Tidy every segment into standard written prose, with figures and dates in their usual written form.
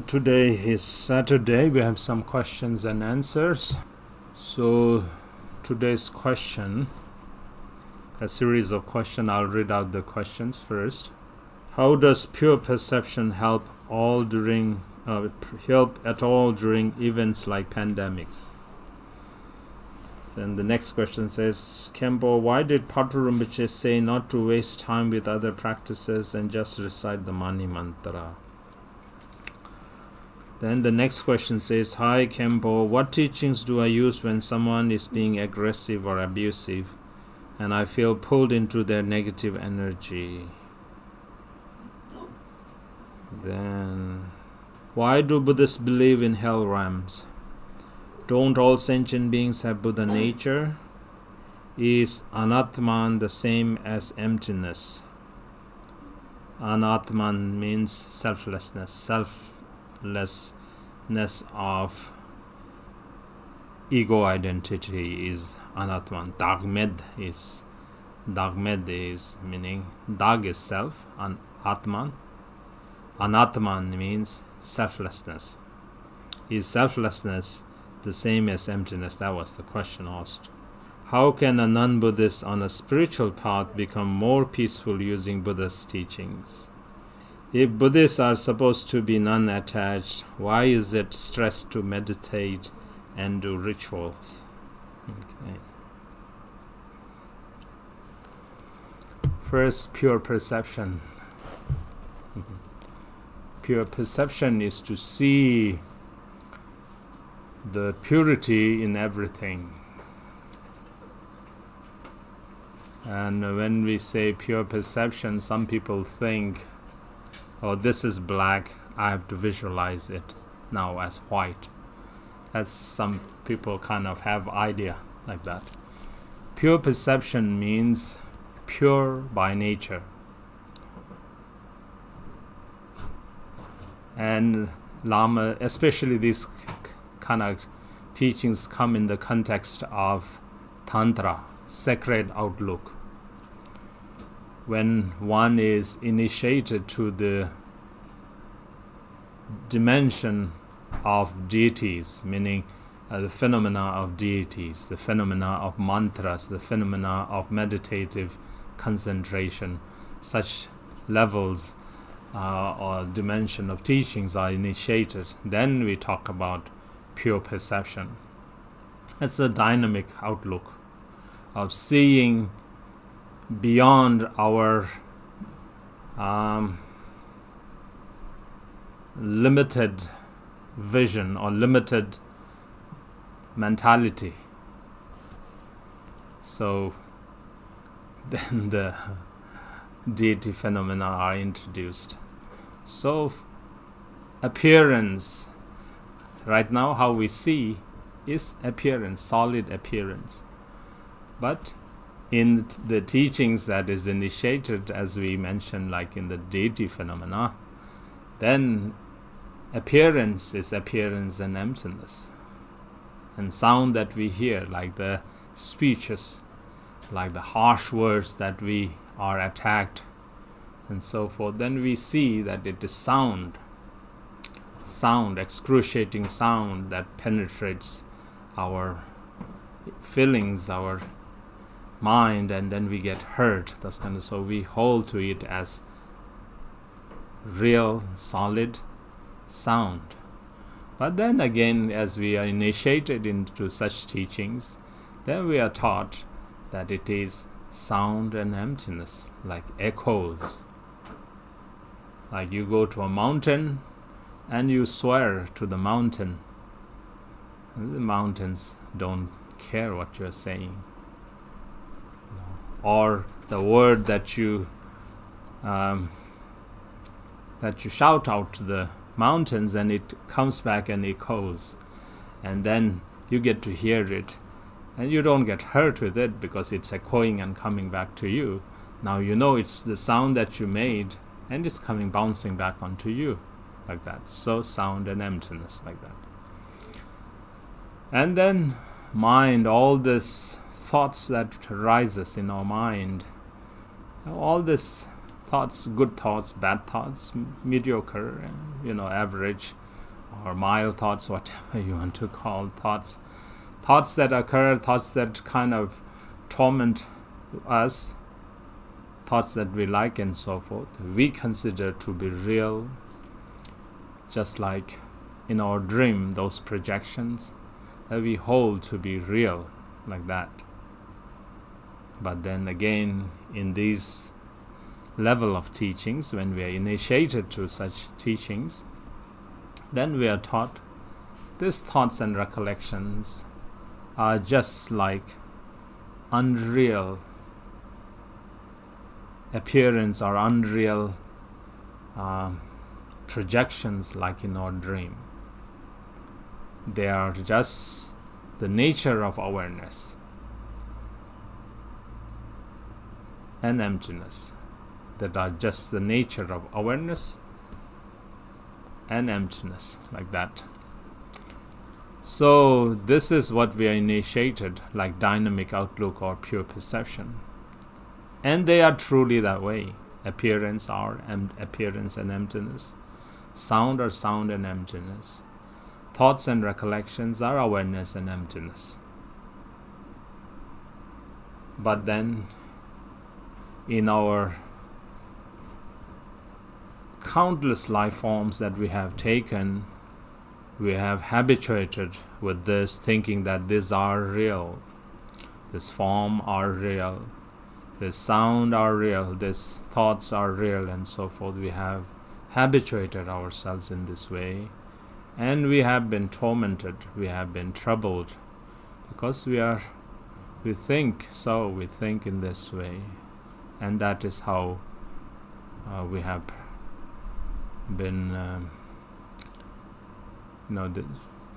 Today is Saturday. We have some questions and answers. So today's question, a series of questions. I'll read out the questions first. How does pure perception help at all during events like pandemics? Then the next question says, Khenpo, why did Patrul Rinpoche say not to waste time with other practices and just recite the Mani Mantra? Then the next question says, hi Khenpo, what teachings do I use when someone is being aggressive or abusive and I feel pulled into their negative energy? Then, why do Buddhists believe in hell realms? Don't all sentient beings have Buddha nature? Is Anatman the same as emptiness? Anatman means selflessness of ego identity is Anatman. Dagmed is meaning Dag is self and Atman. Anatman means selflessness. Is selflessness the same as emptiness? That was the question asked. How can a non-Buddhist on a spiritual path become more peaceful using Buddha's teachings? If Buddhists are supposed to be non-attached, why is it stressed to meditate and do rituals? Okay. First, pure perception. Pure perception is to see the purity in everything. And when we say pure perception, some people think, oh, this is black, I have to visualize it now as white. That's some people kind of have idea like that. Pure perception means pure by nature. And Lama, especially these kind of teachings come in the context of Tantra, sacred outlook. When one is initiated to the dimension of deities, meaning the phenomena of deities, the phenomena of mantras, the phenomena of meditative concentration, such levels or dimension of teachings are initiated, then we talk about pure perception. It's a dynamic outlook of seeing beyond our limited vision or limited mentality. So then the deity phenomena are introduced. So appearance, right now how we see is appearance, solid appearance. But in the teachings that is initiated, as we mentioned, like in the deity phenomena, then appearance is appearance and emptiness. And sound that we hear, like the speeches, like the harsh words that we are attacked and so forth, then we see that it is sound, excruciating sound that penetrates our feelings, our mind, and then we get hurt. That's kind of, so we hold to it as real, solid sound. But then again, as we are initiated into such teachings, then we are taught that it is sound and emptiness, like echoes. Like you go to a mountain and you swear to the mountain. The mountains don't care what you're saying. Or the word that you shout out to the mountains, and it comes back and echoes, and then you get to hear it, and you don't get hurt with it because it's echoing and coming back to you. Now you know it's the sound that you made, and it's coming, bouncing back onto you, like that. So sound and emptiness, like that. And then mind, all this thoughts that rises in our mind, all this thoughts, good thoughts, bad thoughts, mediocre, average, or mild thoughts, whatever you want to call thoughts that occur, thoughts that kind of torment us, thoughts that we like and so forth, we consider to be real, just like in our dream, those projections that we hold to be real, like that. But then again, in these level of teachings, when we are initiated to such teachings, then we are taught these thoughts and recollections are just like unreal appearance or unreal projections, like in our dream. They are just the nature of awareness and emptiness, that are just the nature of awareness and emptiness, like that. So this is what we are initiated, like dynamic outlook or pure perception. And they are truly that way. Appearance are appearance and emptiness. Sound are sound and emptiness. Thoughts and recollections are awareness and emptiness. But then, in our countless life forms that we have taken, we have habituated with this, thinking that these are real. This form are real. This sound are real. These thoughts are real, and so forth. We have habituated ourselves in this way, and we have been tormented. We have been troubled because we think so. We think in this way, and that is how we have been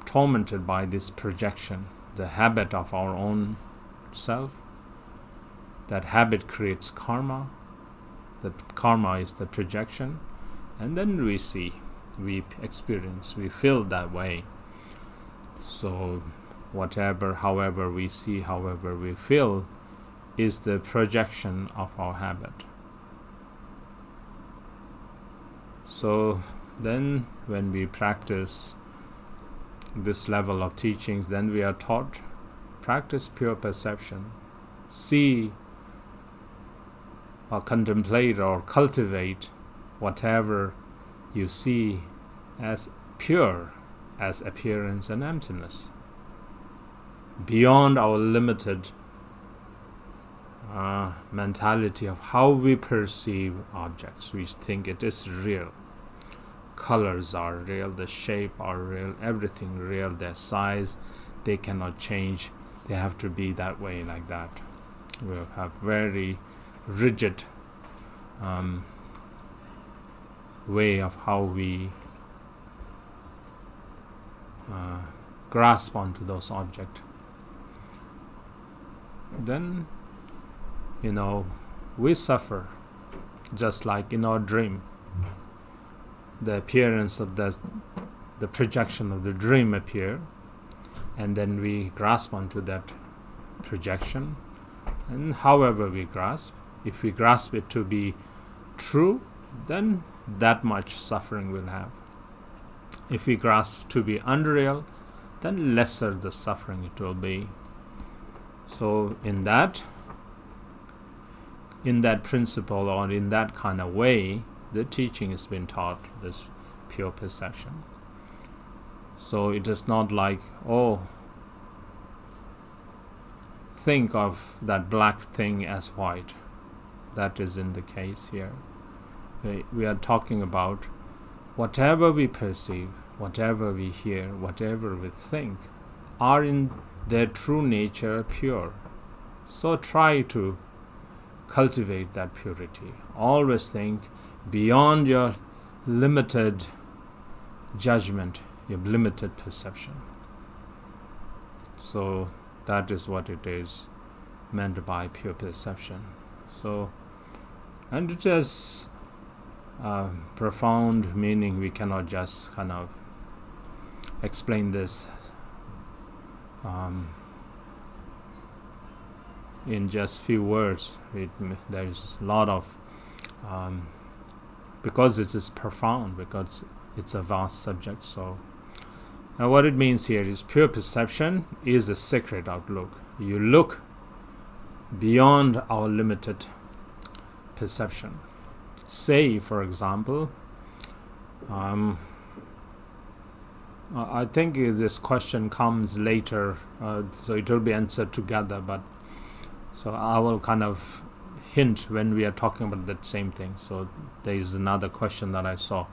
tormented by this projection, the habit of our own self. That habit creates karma. That karma is the projection, and then we see, we experience, we feel that way. So however we see, however we feel, is the projection of our habit. So then when we practice this level of teachings, then we are taught, practice pure perception. See or contemplate or cultivate whatever you see as pure, as appearance and emptiness, beyond our limited mentality of how we perceive objects. We think it is real. Colors are real, the shape are real, everything real, their size, they cannot change, they have to be that way, like that. We have very rigid way of how we grasp onto those objects. Then, we suffer, just like in our dream. The appearance of the projection of the dream appear, and then we grasp onto that projection. And however we grasp, if we grasp it to be true, then that much suffering we'll have. If we grasp to be unreal, then lesser the suffering it will be. So in that principle, or in that kind of way, the teaching has been taught, this pure perception. So it is not like, think of that black thing as white. That isn't the case here. We are talking about whatever we perceive, whatever we hear, whatever we think, are in their true nature pure. So try to cultivate that purity. Always think beyond your limited judgment, your limited perception. So that is what it is meant by pure perception. So, and it has profound meaning. We cannot just kind of explain this in just few words. There is a lot of because it is profound, because it's a vast subject. So Now what it means here is pure perception is a sacred outlook. You look beyond our limited perception. Say, for example, I think this question comes later, so it will be answered together, but so I will kind of hint when we are talking about that same thing. So there is another question that I saw,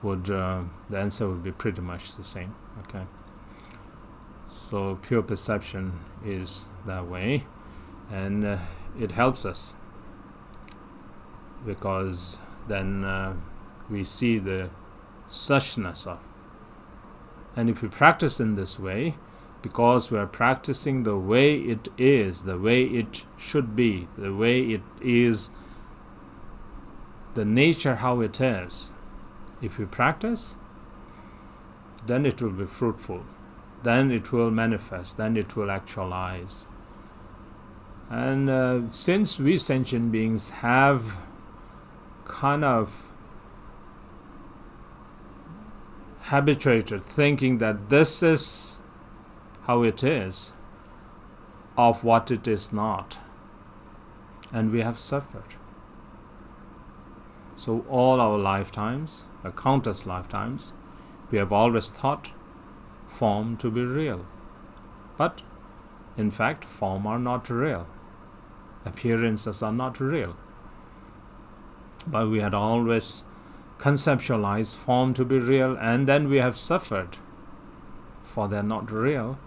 the answer would be pretty much the same. Okay. So pure perception is that way, and it helps us because then we see the suchness of. And if we practice in this way, because we are practicing the way it is, the way it should be, the way it is, the nature how it is, if we practice, then it will be fruitful, then it will manifest, then it will actualize. And since we sentient beings have kind of habituated thinking that this is how it is, of what it is not, and we have suffered. So all our lifetimes, countless lifetimes, we have always thought form to be real. But in fact, form are not real. Appearances are not real. But we had always conceptualized form to be real, and then we have suffered for they're not real.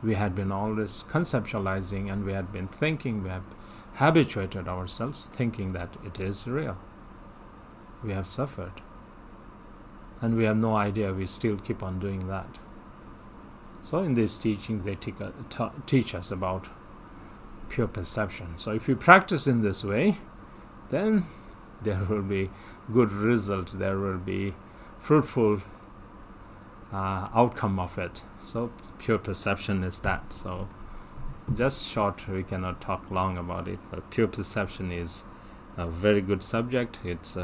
We had been always conceptualizing, and we had been thinking, we have habituated ourselves thinking that it is real. We have suffered, and we have no idea we still keep on doing that. So in these teachings they teach us about pure perception. So if you practice in this way, then there will be good result, there will be fruitful outcome of it. So pure perception is that. So just short, we cannot talk long about it, but pure perception is a very good subject. It's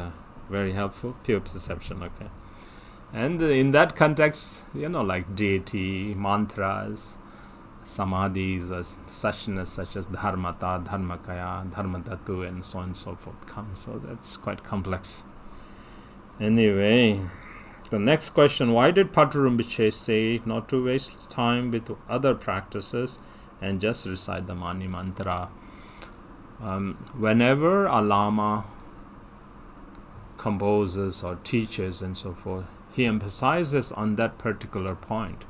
very helpful, pure perception. Okay. And in that context, like deity, mantras, samadhis, suchness such as dharmata, dharmakaya, dharmadhatu, and so on and so forth come. So that's quite complex. Anyway, the next question: why did Patrul Rinpoche say not to waste time with other practices and just recite the Mani mantra? Whenever a Lama composes or teaches and so forth, he emphasizes on that particular point.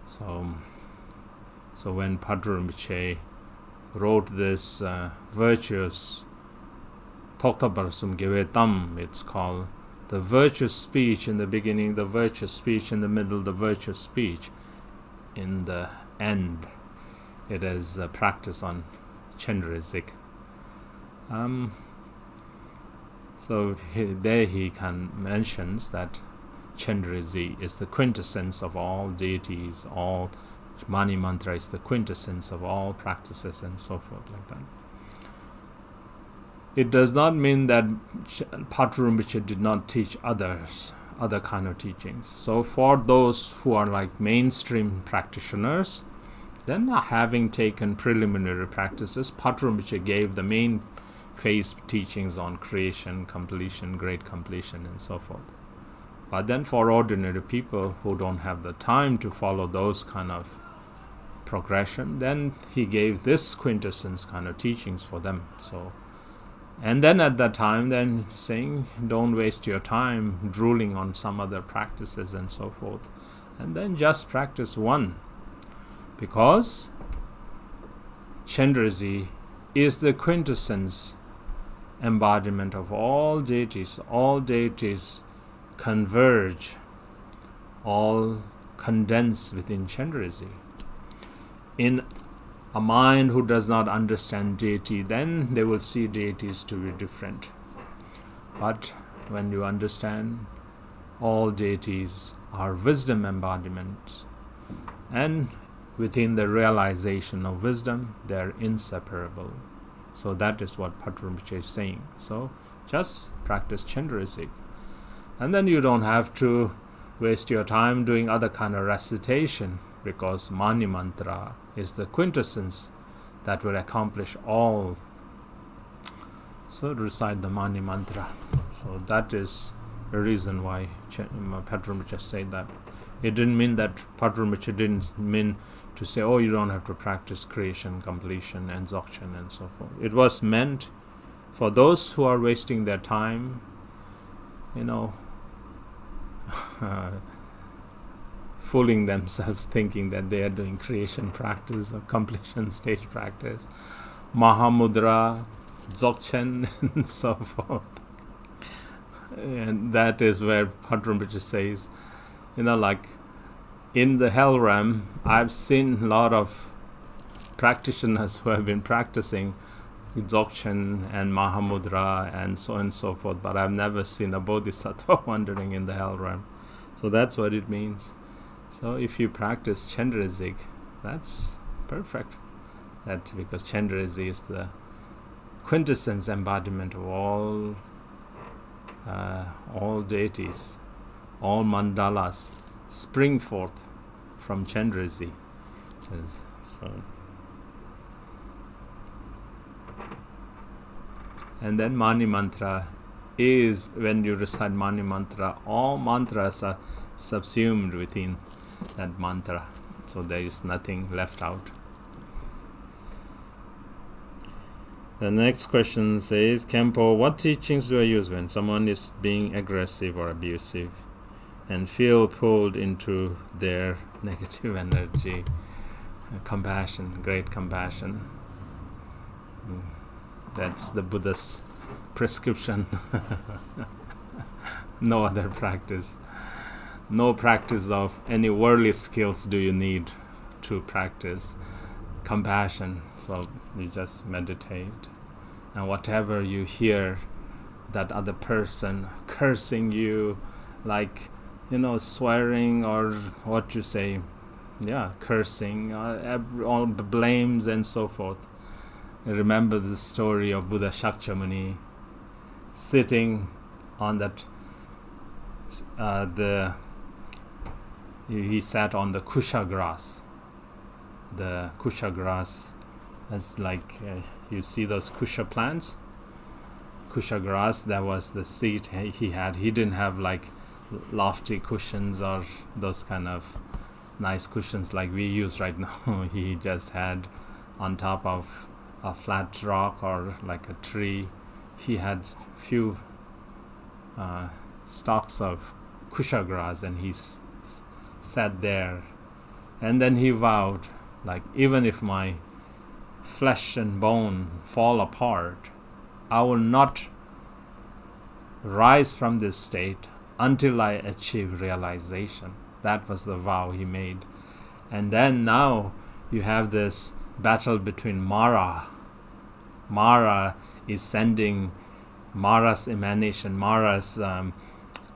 So when Patrul Rinpoche wrote this virtuous Toktabarsum Gevetam, it's called the virtuous speech in the beginning, the virtuous speech in the middle, the virtuous speech in the end. It is a practice on Chendrazik. So he mentions that Chendrazi is the quintessence of all deities, all Mani mantra is the quintessence of all practices, and so forth like that. It does not mean that Patrul Rinpoche did not teach other kind of teachings. So for those who are like mainstream practitioners, then having taken preliminary practices, Patrul Rinpoche gave the main phase teachings on creation, completion, great completion, and so forth. But then for ordinary people who don't have the time to follow those kind of progression, then he gave this quintessence kind of teachings for them. So, and then at that time, then saying, don't waste your time drooling on some other practices and so forth, and then just practice one, because Chendrazi is the quintessence embodiment of all deities. All deities converge, all condense within Chendrazi. In a mind who does not understand deity, then they will see deities to be different. But when you understand all deities are wisdom embodiments, and within the realization of wisdom, they are inseparable. So that is what Patrul Rinpoche is saying. So just practice Chendrazik. And then you don't have to waste your time doing other kind of recitation, because Mani Mantra is the quintessence that will accomplish all. So recite the Mani Mantra. So that is the reason why Patramacha said that. It didn't mean that Patramacha didn't mean to say, oh, you don't have to practice creation, completion, and Dzogchen, and so forth. It was meant for those who are wasting their time, fooling themselves, thinking that they are doing creation practice or completion stage practice, Mahamudra, Dzogchen, and so forth. And that is where Patramacha says, like in the hell realm, I've seen a lot of practitioners who have been practicing Dzogchen and Mahamudra and so on and so forth, but I've never seen a bodhisattva wandering in the hell realm. So that's what it means. So if you practice Chenrezig, that's perfect. That because Chenrezig is the quintessence embodiment of all deities, all mandalas spring forth from Chenrezig. And then Mani Mantra is, when you recite Mani Mantra, all mantras are subsumed within that mantra. So there is nothing left out. The next question says, Khenpo, what teachings do I use when someone is being aggressive or abusive and feel pulled into their negative energy? Compassion, great compassion. That's the Buddha's prescription. No other practice. No practice of any worldly skills do you need to practice compassion. So you just meditate. And whatever you hear that other person cursing you, like, swearing or what you say, cursing, all the blames and so forth. Remember the story of Buddha Shakyamuni sitting on that, he sat on the kusha grass. The kusha grass is like, you see those kusha plants? Kusha grass, that was the seat he had. He didn't have like lofty cushions or those kind of nice cushions like we use right now. He just had on top of a flat rock or like a tree, he had few stalks of kusha grass, and he sat there, and then he vowed, like, even if my flesh and bone fall apart, I will not rise from this state until I achieve realization. That was the vow he made. And then now you have this battle between Mara. Mara is sending Mara's emanation, Mara's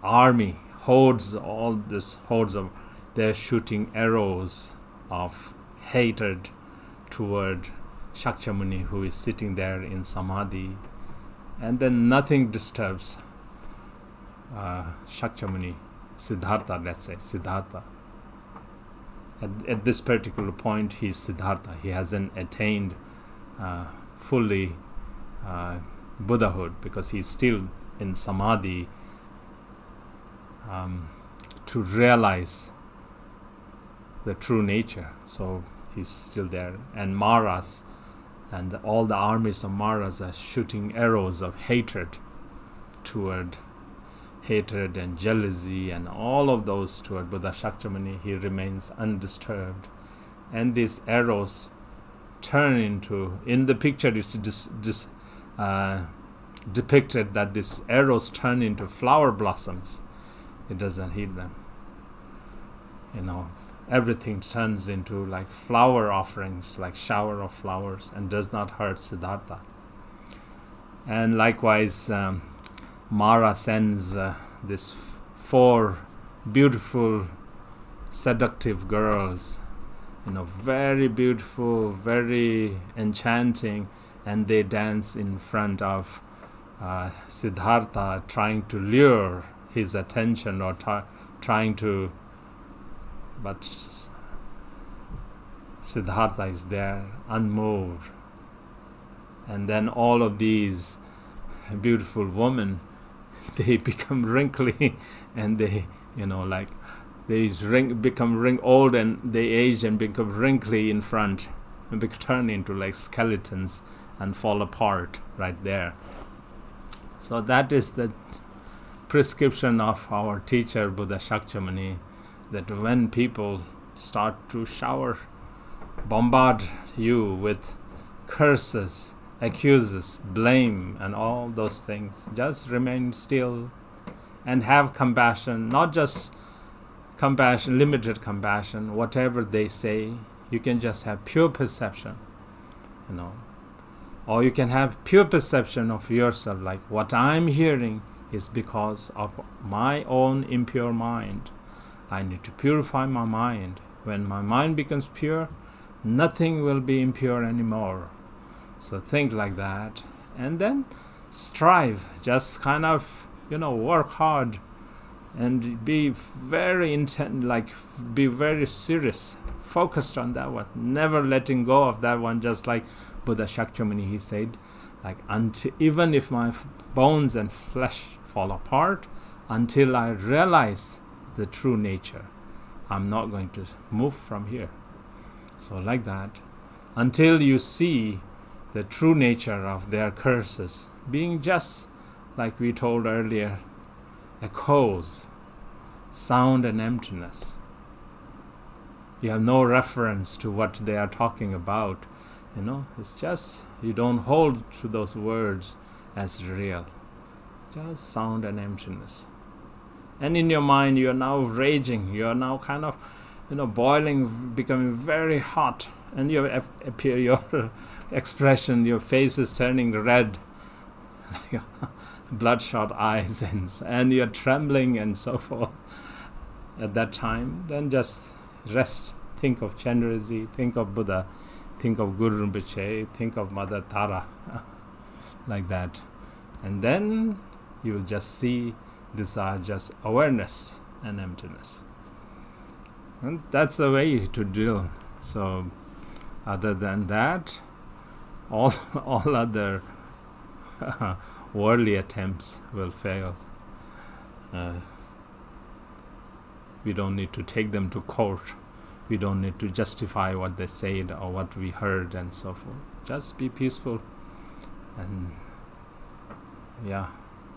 army, hordes of, they're shooting arrows of hatred toward Shakyamuni, who is sitting there in Samadhi. And then nothing disturbs Shakyamuni, Siddhartha, let's say, Siddhartha. At this particular point, he's Siddhartha. He hasn't attained fully Buddhahood, because he's still in Samadhi to realize the true nature. So he's still there. And Maras and all the armies of Maras are shooting arrows of hatred and jealousy and all of those toward Buddha Shakyamuni. He remains undisturbed. And these arrows turn into, in the picture it's depicted that these arrows turn into flower blossoms. It doesn't heed them. Everything turns into like flower offerings, like shower of flowers, and does not hurt Siddhartha. And likewise, Mara sends these 4 beautiful, seductive girls, very beautiful, very enchanting, and they dance in front of Siddhartha, trying to lure his attention or but Siddhartha is there, unmoved. And then all of these beautiful women, they become wrinkly, and they, become old, and they age and become wrinkly in front, and turn into like skeletons and fall apart right there. So that is the prescription of our teacher Buddha Shakyamuni, that when people start to bombard you with curses, accuses, blame, and all those things, just remain still and have compassion. Not just compassion, limited compassion. Whatever they say, you can just have pure perception, or you can have pure perception of yourself, like what I'm hearing is because of my own impure mind. I need to purify my mind. When my mind becomes pure, nothing will be impure anymore. So think like that, and then strive, just kind of, work hard and be very be very serious, focused on that one, never letting go of that one. Just like Buddha Shakyamuni, he said, like, even if my bones and flesh fall apart, until I realize the true nature, I'm not going to move from here. So like that, until you see the true nature of their curses being just, like we told earlier, echoes, sound and emptiness. You have no reference to what they are talking about. It's just, you don't hold to those words as real. Just sound and emptiness. And in your mind, you are now raging. You are now kind of, boiling, becoming very hot. And your expression, your face is turning red, bloodshot eyes, and you're trembling and so forth. At that time, then just rest. Think of Chenrezig, think of Buddha, think of Guru Rinpoche, think of Mother Tara, like that. And then you will just see these are just awareness and emptiness. And that's the way to deal. So other than that, all other worldly attempts will fail. We don't need to take them to court. We don't need to justify what they said or what we heard and so forth. Just be peaceful and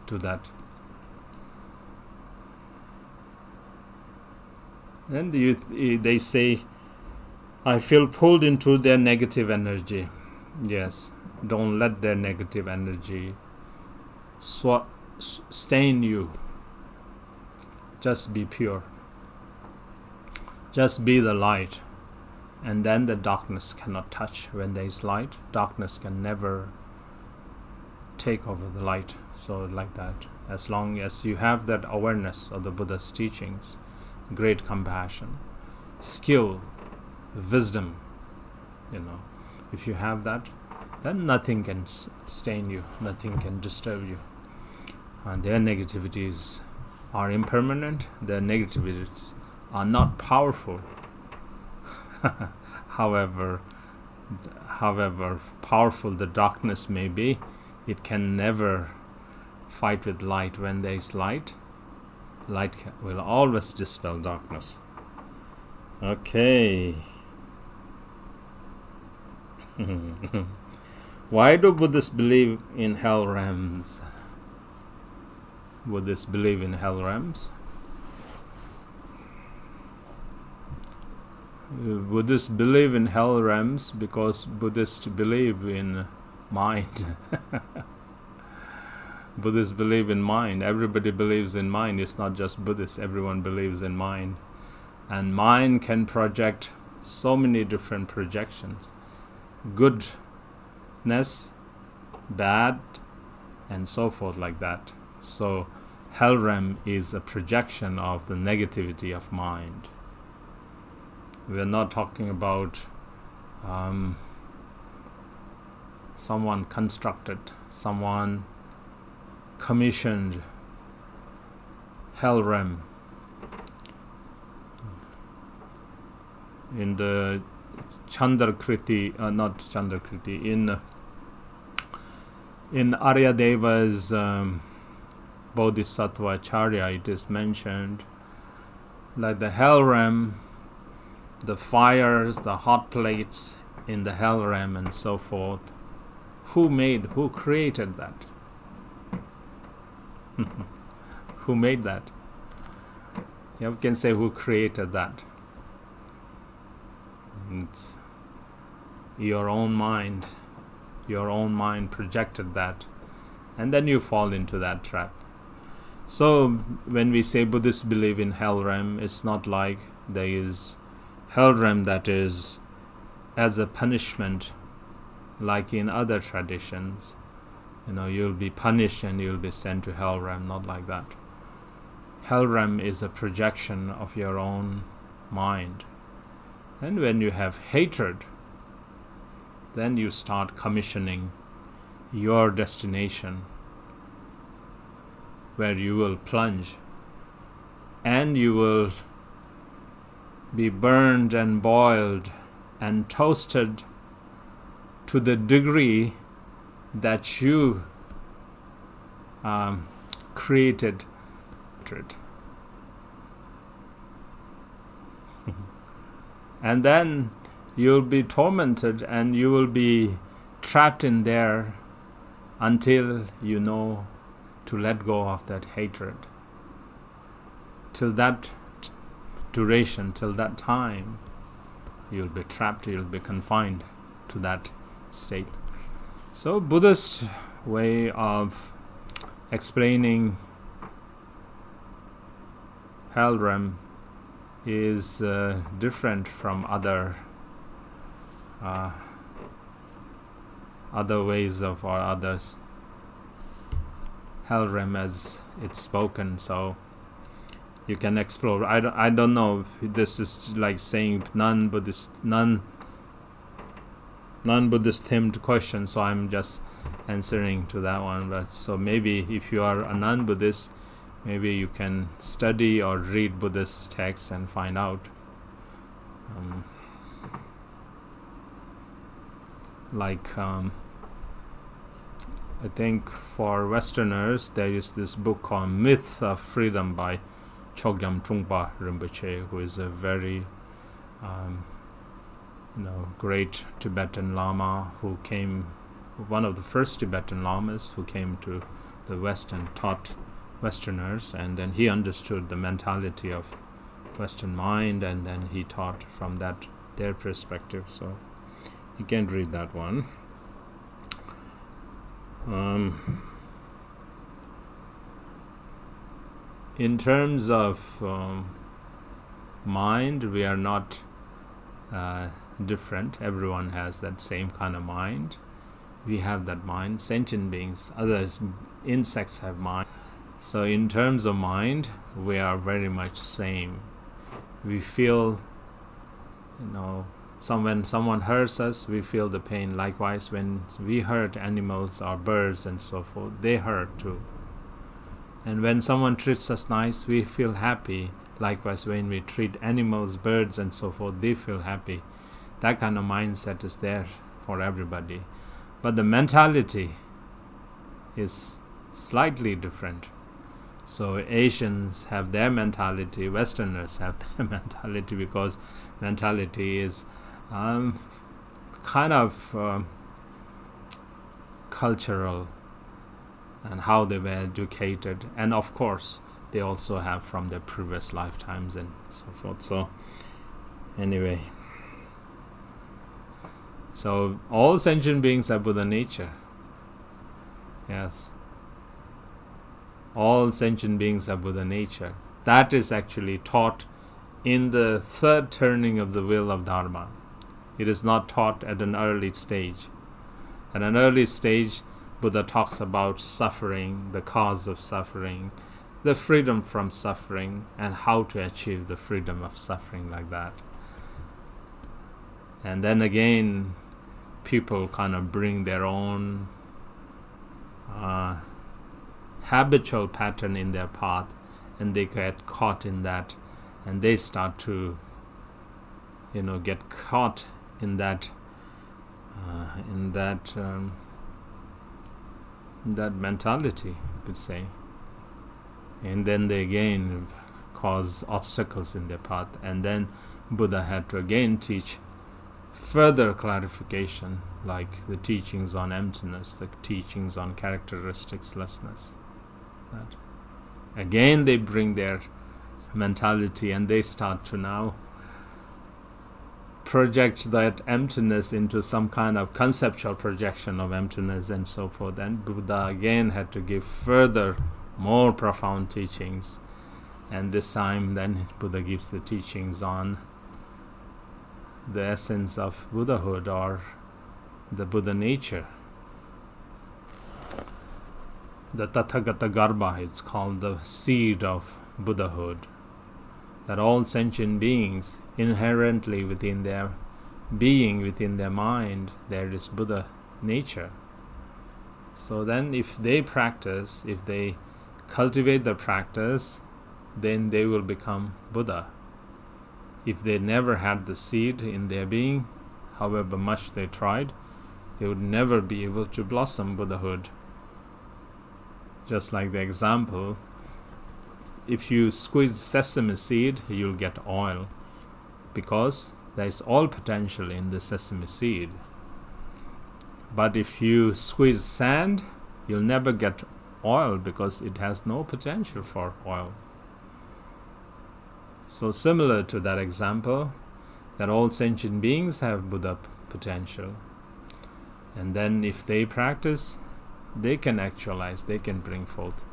do that. And they say, I feel pulled into their negative energy. Yes, don't let their negative energy stain you. Just be pure. Just be the light. And then the darkness cannot touch. When there is light, darkness can never take over the light. So like that. As long as you have that awareness of the Buddha's teachings, great compassion, skill, wisdom, if you have that, then nothing can stain you, nothing can disturb you. And their negativities are impermanent, their negativities are not powerful. However powerful the darkness may be, it can never fight with light. When there is light, light will always dispel darkness. Okay. Why do Buddhists believe in hell realms? Buddhists believe in hell realms. Buddhists believe in hell realms because Buddhists believe in mind. Buddhists believe in mind. Everybody believes in mind. It's not just Buddhists. Everyone believes in mind. And mind can project so many different projections. Goodness, bad, and so forth like that. So hell realm is a projection of the negativity of mind. We're not talking about someone constructed, someone commissioned hell realm. in the Chandrakriti, not Chandrakriti, in Aryadeva's Bodhisattva Acharya, it is mentioned like the hell realm, the fires, the hot plates in the hell realm and so forth. Who created that? Who made that? You can say who created that. It's your own mind. Your own mind projected that, and then you fall into that trap. So when we say Buddhists believe in hell realm, it's not like there is hell realm that is as a punishment like in other traditions. You'll be punished and you'll be sent to hell realm. Not like that. Hell realm is a projection of your own mind. And when you have hatred, then you start commissioning your destination, where you will plunge and you will be burned and boiled and toasted to the degree that you created hatred. And then you'll be tormented and you will be trapped in there until you know to let go of that hatred. Till that duration, till that time, you'll be trapped, you'll be confined to that state. So Buddhist way of explaining hell realm is different from other ways of or others. Hell realm as it's spoken, so you can explore. I don't know if this is like saying non-Buddhist themed question, so I'm just answering to that one. But so maybe if you are a non-Buddhist, maybe you can study or read Buddhist texts and find out. I think for Westerners, there is this book called Myth of Freedom by Chogyam Trungpa Rinpoche, who is a very great Tibetan Lama one of the first Tibetan Lamas who came to the West and taught Westerners, and then he understood the mentality of Western mind, and then he taught from their perspective. So you can read that one. In terms of mind, we are not different. Everyone has that same kind of mind. We have that mind. Sentient beings, others, insects have mind. So in terms of mind, we are very much same. We feel, when someone hurts us, we feel the pain. Likewise, when we hurt animals or birds and so forth, they hurt too. And when someone treats us nice, we feel happy. Likewise, when we treat animals, birds and so forth, they feel happy. That kind of mindset is there for everybody. But the mentality is slightly different. So Asians have their mentality, Westerners have their mentality, because mentality is kind of cultural and how they were educated. And of course, they also have from their previous lifetimes and so forth. So anyway, so all sentient beings have Buddha nature. Yes. All sentient beings have Buddha nature. That is actually taught in the third turning of the wheel of Dharma. It is not taught at an early stage. At an early stage, Buddha talks about suffering, the cause of suffering, the freedom from suffering, and how to achieve the freedom of suffering like that. And then again, people kind of bring their own habitual pattern in their path, and they get caught in that, and they start to get caught in that that mentality, you could say, and then they again cause obstacles in their path. And then Buddha had to again teach further clarification, like the teachings on emptiness, the teachings on characteristics-lessness. That again they bring their mentality and they start to now project that emptiness into some kind of conceptual projection of emptiness and so forth. And Buddha again had to give further, more profound teachings. And this time then Buddha gives the teachings on the essence of Buddhahood, or the Buddha nature. The Tathagata Garbha, it's called the seed of Buddhahood. That all sentient beings, inherently within their being, within their mind, there is Buddha nature. So then if they practice, if they cultivate the practice, then they will become Buddha. If they never had the seed in their being, however much they tried, they would never be able to blossom Buddhahood. Just like the example, if you squeeze sesame seed, you'll get oil, because there is all potential in the sesame seed. But if you squeeze sand, you'll never get oil, because it has no potential for oil. So similar to that example, that all sentient beings have Buddha potential. And then if they practice, they can actualize, they can bring forth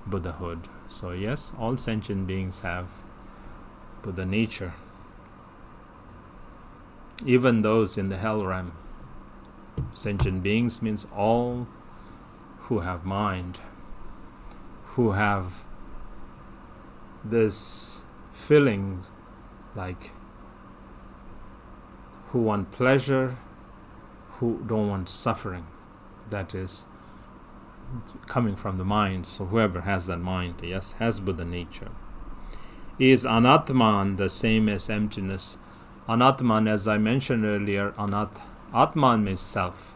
Buddhahood. So yes, all sentient beings have Buddha nature. Even those in the hell realm. Sentient beings means all who have mind, who have this feeling, like who want pleasure, who don't want suffering. That is coming from the mind. So whoever has that mind, yes, has Buddha nature. Is Anatman the same as emptiness? Anatman, as I mentioned earlier, Atman means self.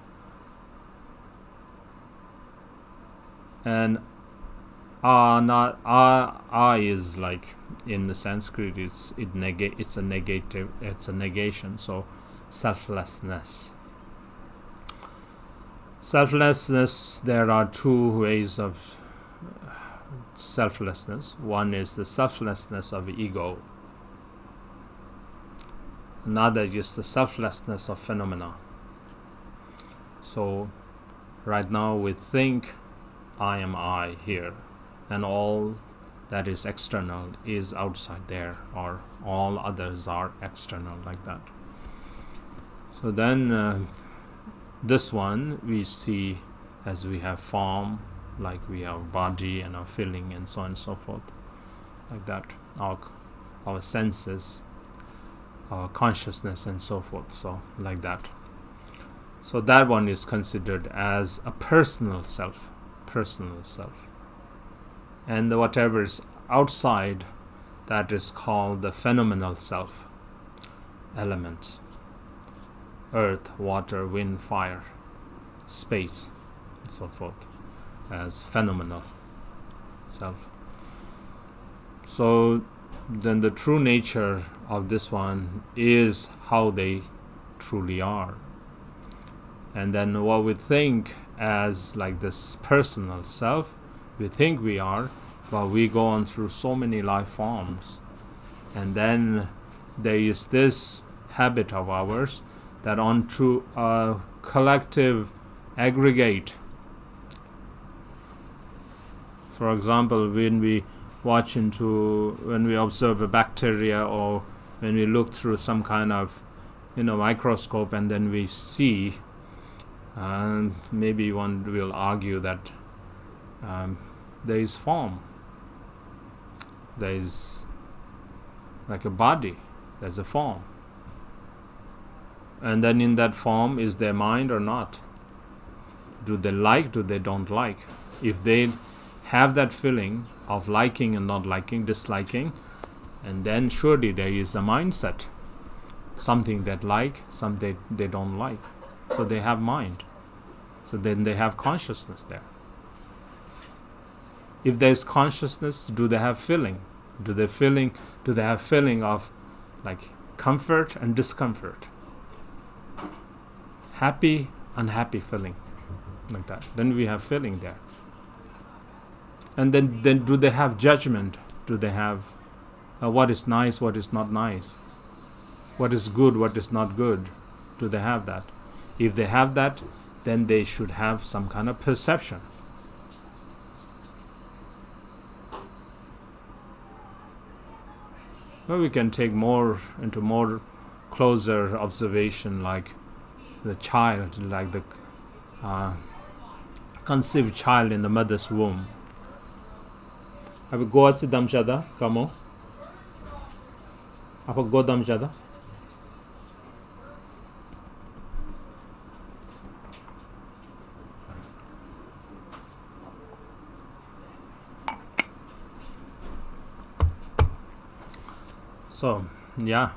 And A is like, in the Sanskrit, it's a negation, so selflessness. Selflessness, there are two ways of selflessness. One is the selflessness of ego. Another is the selflessness of phenomena. So right now we think I am I here, and all that is external is outside there, or all others are external, like that. So then this one we see as we have form, like we have body and our feeling and so on and so forth, like that, our senses, our consciousness and so forth, so like that. So that one is considered as a personal self. And whatever is outside, that is called the phenomenal self, elements, earth, water, wind, fire, space, and so forth, as phenomenal self. So then the true nature of this one is how they truly are. And then what we think as like this personal self, we think we are, but we go on through so many life forms. And then there is this habit of ours that onto a collective aggregate. For example, when we observe a bacteria, or when we look through some kind of microscope, and then we see, maybe one will argue that there is form, there is like a body, there's a form, and then in that form, is there mind or not? Do they like, do they don't like? If they have that feeling of liking and not liking, disliking, and then surely there is a mindset. something they like, something they don't like. So they have mind. So then they have consciousness there. If there is consciousness, do they have feeling? Do they have feeling of like comfort and discomfort? Happy, unhappy feeling, like that. Then we have feeling there. And then do they have judgment? Do they have what is nice, what is not nice? What is good, what is not good? Do they have that? If they have that, then they should have some kind of perception. Well, we can take more closer observation, like the child, like the conceived child in the mother's womb. Apa go at damshada, kamo? Apa go damshada? So, yeah.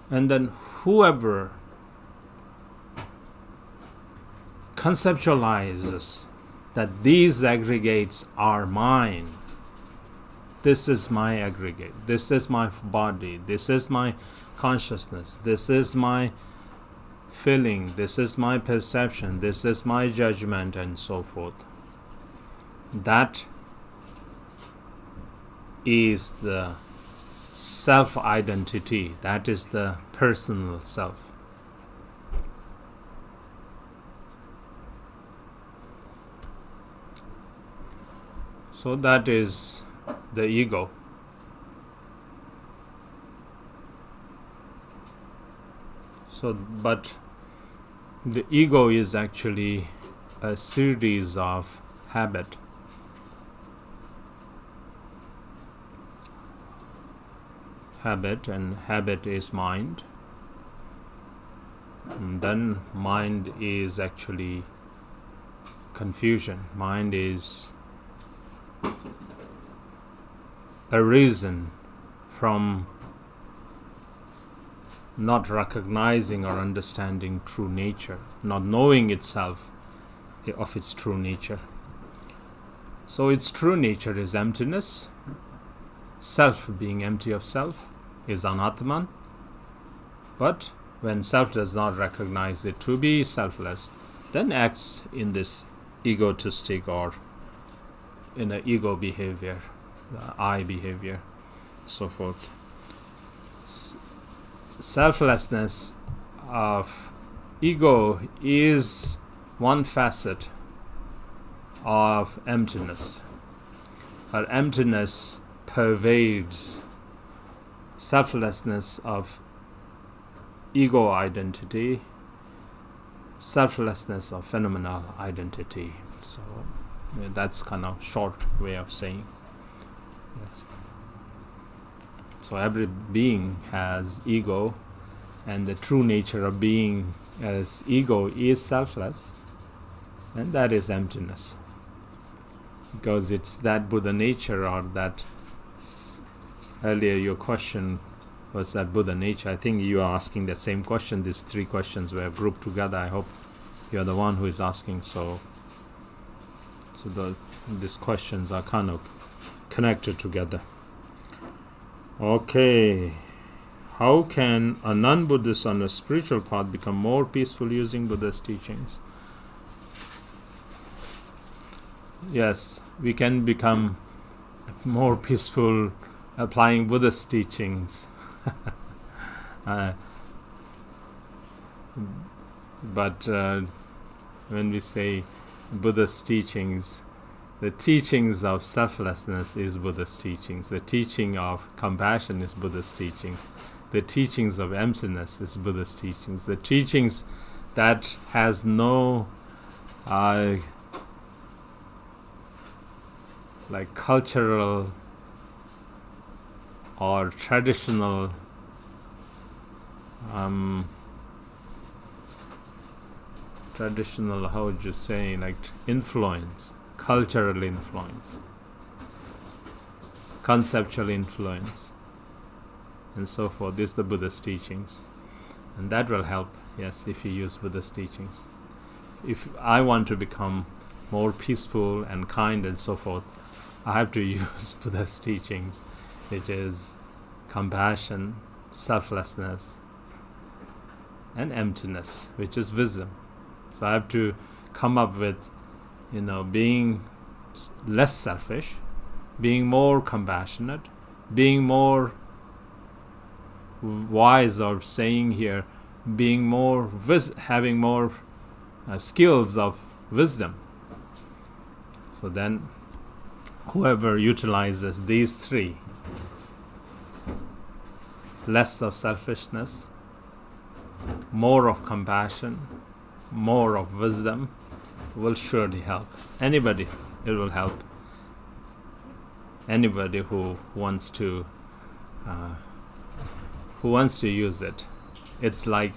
And then whoever conceptualizes that these aggregates are mine, this is my aggregate, this is my body, this is my consciousness, this is my feeling, this is my perception, this is my judgment, and so forth. That is the self-identity, that is the personal self. So that is the ego. So, but the ego is actually a series of habit. And habit is mind. And then mind is actually confusion. Mind is a reason from not recognizing or understanding true nature, not knowing itself of its true nature. So its true nature is emptiness. Self, being empty of self, is Anatman. But when self does not recognize it to be selfless, then acts in this egotistic or in an ego behavior, I behavior, so forth. Selflessness of ego is one facet of emptiness. Or emptiness pervades selflessness of ego identity, selflessness of phenomenal identity. So that's kind of short way of saying. Yes. So every being has ego, and the true nature of being as ego is selfless, and that is emptiness. Because it's that Buddha nature, or that earlier your question was that Buddha nature. I think you are asking that same question. These three questions were grouped together. I hope you are the one who is asking. So these questions are kind of connected together. Okay. How can a non-Buddhist on a spiritual path become more peaceful using Buddha's teachings? Yes, we can become more peaceful applying Buddha's teachings. But when we say Buddha's teachings, the teachings of selflessness is Buddha's teachings. The teaching of compassion is Buddha's teachings. The teachings of emptiness is Buddha's teachings. The teachings that has no like cultural or traditional how would you say, like influence, cultural influence, conceptual influence, and so forth. These are the Buddha's teachings. And that will help, yes, if you use Buddha's teachings. If I want to become more peaceful and kind and so forth, I have to use Buddha's teachings, which is compassion, selflessness, and emptiness, which is wisdom. So I have to come up with, being less selfish, being more compassionate, being more wise, or saying here, being more having more skills of wisdom. So then whoever utilizes these three, less of selfishness, more of compassion, more of wisdom, will surely help. Anybody, it will help. Anybody who wants to use it. It's like,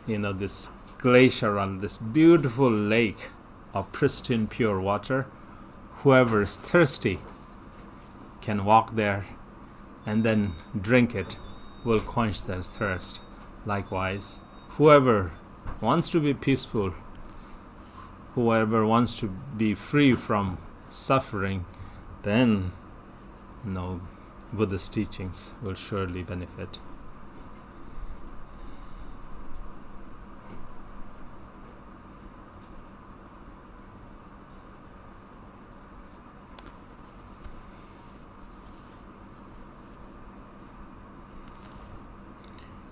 this glacier on this beautiful lake of pristine pure water. Whoever is thirsty can walk there and then drink it, will quench their thirst. Likewise, whoever wants to be peaceful, whoever wants to be free from suffering, then Buddha's teachings will surely benefit.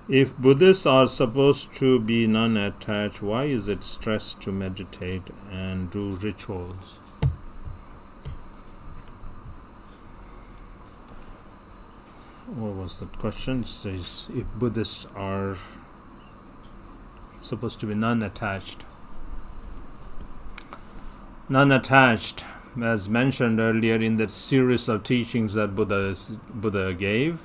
If Buddhists are supposed to be non-attached, why is it stressed to meditate and do rituals? What was that question? It says, if Buddhists are supposed to be non-attached. Non-attached, as mentioned earlier in that series of teachings that Buddha gave,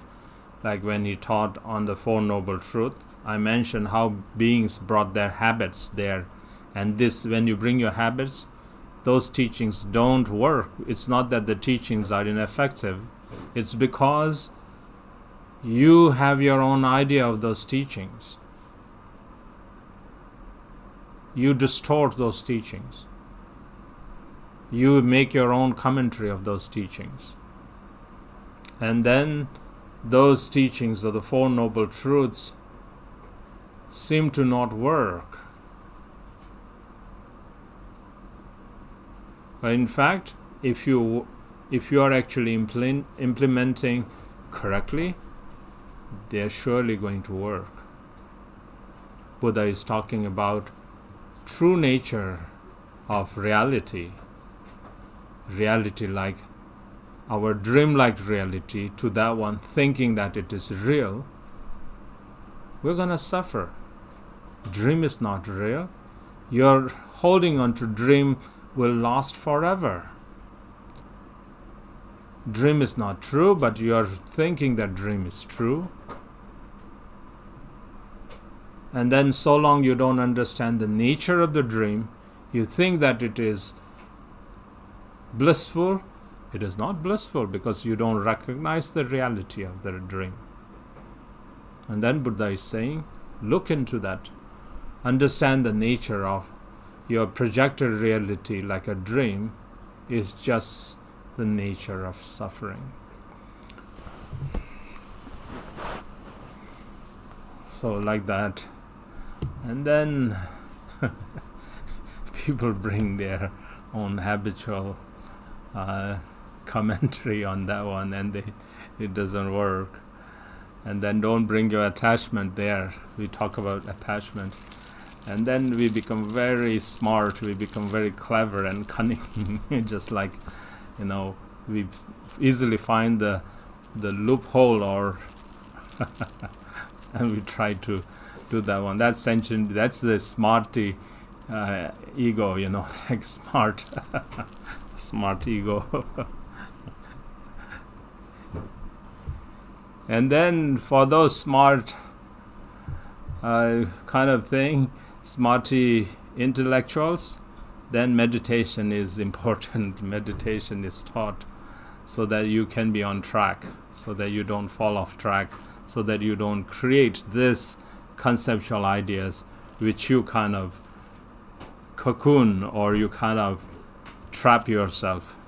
like when he taught on the Four Noble Truths, I mentioned how beings brought their habits there. And this, when you bring your habits, those teachings don't work. It's not that the teachings are ineffective. It's because you have your own idea of those teachings. You distort those teachings. You make your own commentary of those teachings. And then those teachings of the Four Noble Truths seem to not work. But in fact, if you are actually implementing correctly, they are surely going to work. Buddha is talking about true nature of reality. Reality like our dream-like reality, to that one thinking that it is real, we're going to suffer. Dream is not real. Your holding on to dream will last forever. Dream is not true, but you are thinking that dream is true. And then so long you don't understand the nature of the dream, you think that it is blissful. It is not blissful because you don't recognize the reality of the dream. And then Buddha is saying, look into that. Understand the nature of your projected reality like a dream is just the nature of suffering. So like that. And then people bring their own habitual commentary on that one, and it doesn't work. And then don't bring your attachment there. We talk about attachment. And then we become very smart, we become very clever and cunning, just like, we easily find the loophole, or and we try to do that one. That's sentient, that's the smarty ego, like smart ego. And then for those smart kind of thing, smarty intellectuals, then meditation is important. Meditation is taught. so that you can be on track, so that you don't fall off track, so that you don't create this conceptual ideas which you kind of cocoon or you kind of trap yourself.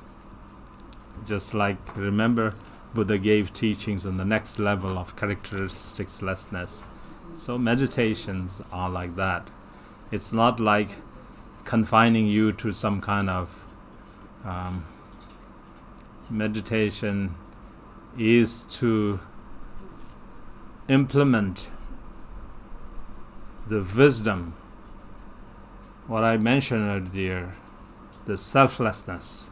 Just like, remember, Buddha gave teachings on the next level of characteristiclessness. So meditations are like that. It's not like confining you to some kind of meditation is to implement the wisdom, what I mentioned earlier, the selflessness,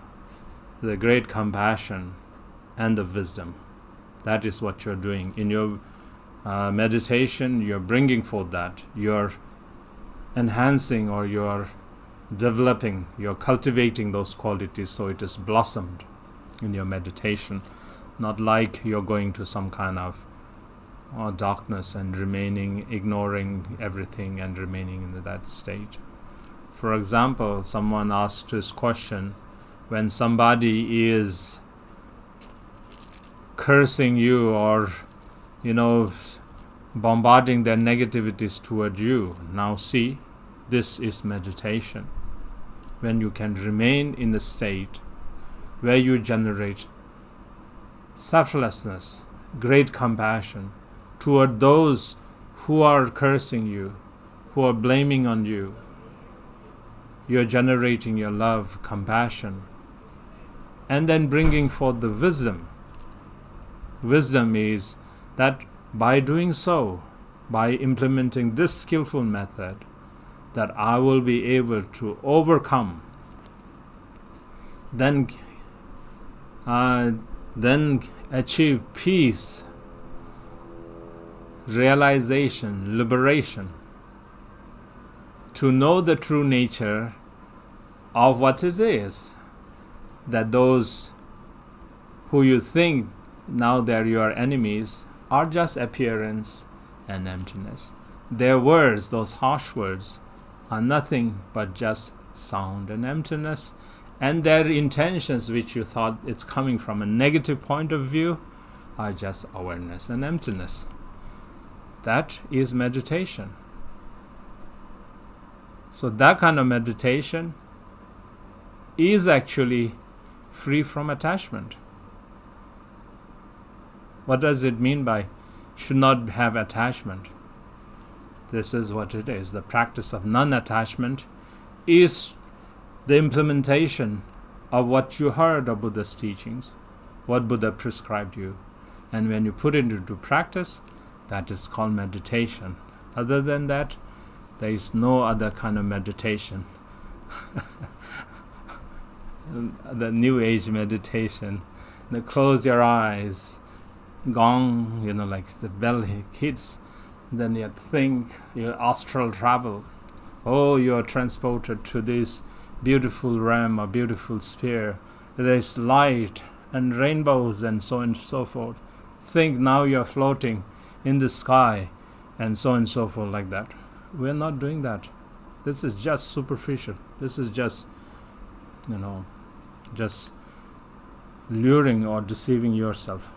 the great compassion, and the wisdom. That is what you're doing. In your meditation, you're bringing forth that. You're enhancing or you're developing, you're cultivating those qualities so it is blossomed in your meditation. Not like you're going to some kind of darkness and remaining, ignoring everything and remaining in that state. For example, someone asked this question, when somebody is cursing you or, bombarding their negativities toward you. Now see, this is meditation. When you can remain in a state where you generate selflessness, great compassion toward those who are cursing you, who are blaming on you. You're generating your love, compassion, and then bringing forth the wisdom. Wisdom is that by doing so, by implementing this skillful method, that I will be able to overcome, then achieve peace, realization, liberation, to know the true nature of what it is, that those who you think now they're your enemies are just appearance and emptiness. Their words, those harsh words, are nothing but just sound and emptiness, and their intentions, which you thought it's coming from a negative point of view, are just awareness and emptiness. That is meditation. So that kind of meditation is actually free from attachment. What does it mean by should not have attachment? This is what it is. The practice of non-attachment is the implementation of what you heard of Buddha's teachings, what Buddha prescribed you. And when you put it into practice, that is called meditation. Other than that, there is no other kind of meditation. The New Age meditation. Close your eyes, gong, like the bell hits, then you think, you astral travel. Oh, you are transported to this beautiful realm, a beautiful sphere. There's light and rainbows and so on and so forth. Think now you're floating in the sky and so forth like that. We're not doing that. This is just superficial. This is just, just luring or deceiving yourself.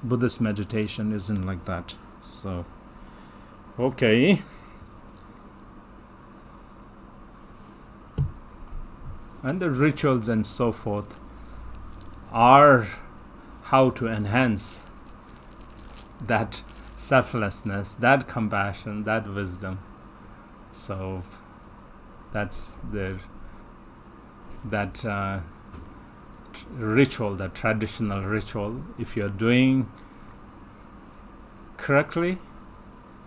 Buddhist meditation isn't like that. So, okay. And the rituals and so forth are how to enhance that selflessness, that compassion, that wisdom. So that's that ritual, that traditional ritual. If you're doing correctly,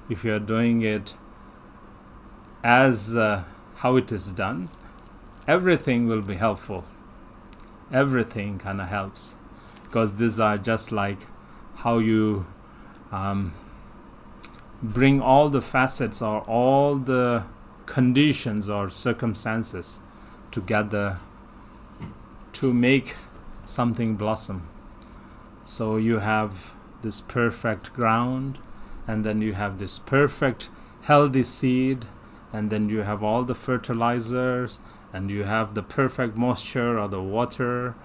if you're doing it as how it is done, everything will be helpful. Everything kind of helps, because these are just like how you bring all the facets or all the conditions or circumstances together to make something blossom. So you have this perfect ground, and then you have this perfect healthy seed, and then you have all the fertilizers, and you have the perfect moisture or the water,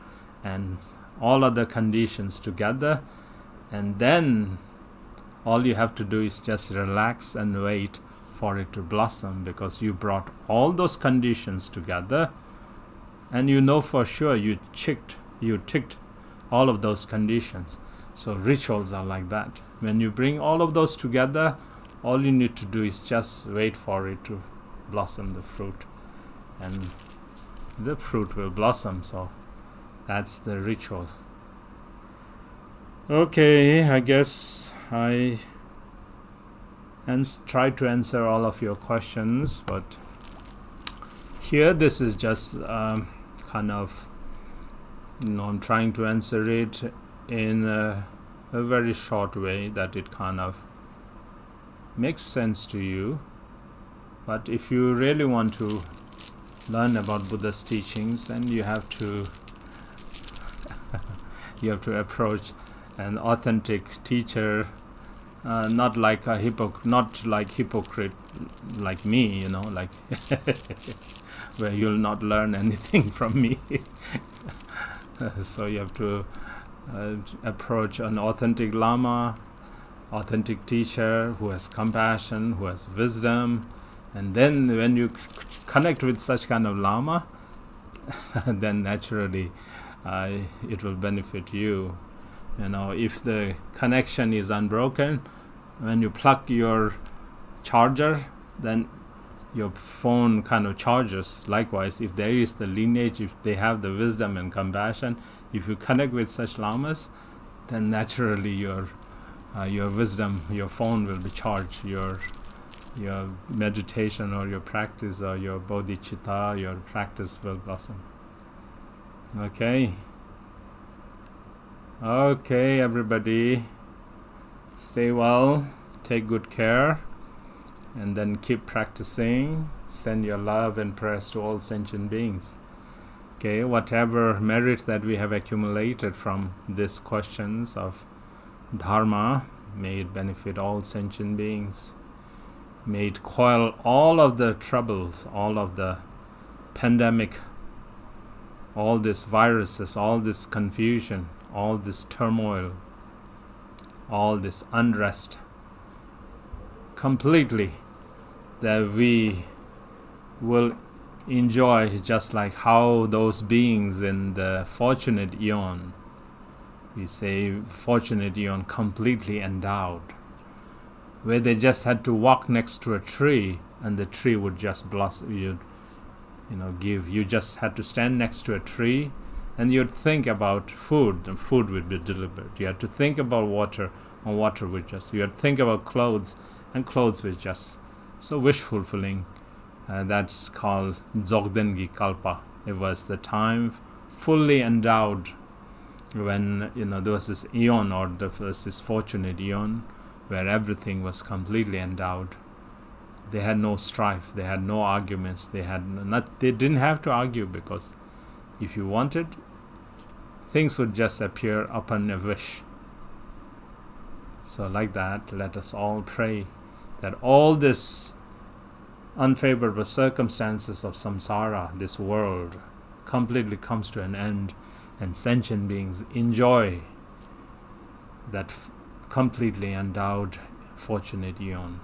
and all other conditions together, and then all you have to do is just relax and wait for it to blossom, because you brought all those conditions together, and you know for sure you ticked all of those conditions. So rituals are like that. When you bring all of those together, all you need to do is just wait for it to blossom the fruit, and the fruit will blossom. So that's the ritual. Okay, I guess I try to answer all of your questions, but here this is just kind of, I'm trying to answer it in a very short way that it kind of makes sense to you. But if you really want to learn about Buddha's teachings, then you have to approach an authentic teacher, not like hypocrite like me, like where you'll not learn anything from me. So you have to approach an authentic Lama, authentic teacher who has compassion, who has wisdom, and then when you connect with such kind of Lama, then naturally it will benefit you. If the connection is unbroken, when you plug your charger, then your phone kind of charges. Likewise, if there is the lineage, if they have the wisdom and compassion, if you connect with such lamas, then naturally your wisdom, your phone will be charged. Your meditation or your practice or your bodhicitta, your practice will blossom. Okay, everybody, stay well, take good care, and then keep practicing. Send your love and prayers to all sentient beings. Okay, whatever merit that we have accumulated from these questions of Dharma, may it benefit all sentient beings. May it quell all of the troubles, all of the pandemic, all these viruses, all this confusion, all this turmoil, all this unrest, completely, that we will enjoy, just like how those beings in the fortunate eon, we say fortunate eon, completely endowed, where they just had to walk next to a tree and the tree would just blossom. You just had to stand next to a tree and you'd think about food, and food would be delivered. You had to think about water, and water would just. You had to think about clothes, and clothes were just. So wish fulfilling. That's called Dzogdengi Kalpa. It was the time fully endowed when there was this eon, or there was this fortunate eon, where everything was completely endowed. They had no strife, they had no arguments, they didn't have to argue, because if you wanted, things would just appear upon a wish. So like that, let us all pray that all this unfavorable circumstances of samsara, this world, completely comes to an end, and sentient beings enjoy that completely endowed fortunate eon.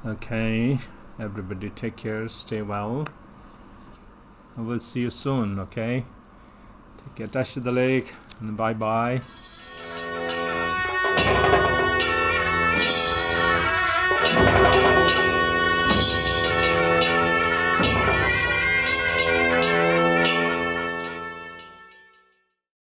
Okay, everybody take care, stay well. I will see you soon, okay? Take care, touch to the lake, and bye-bye.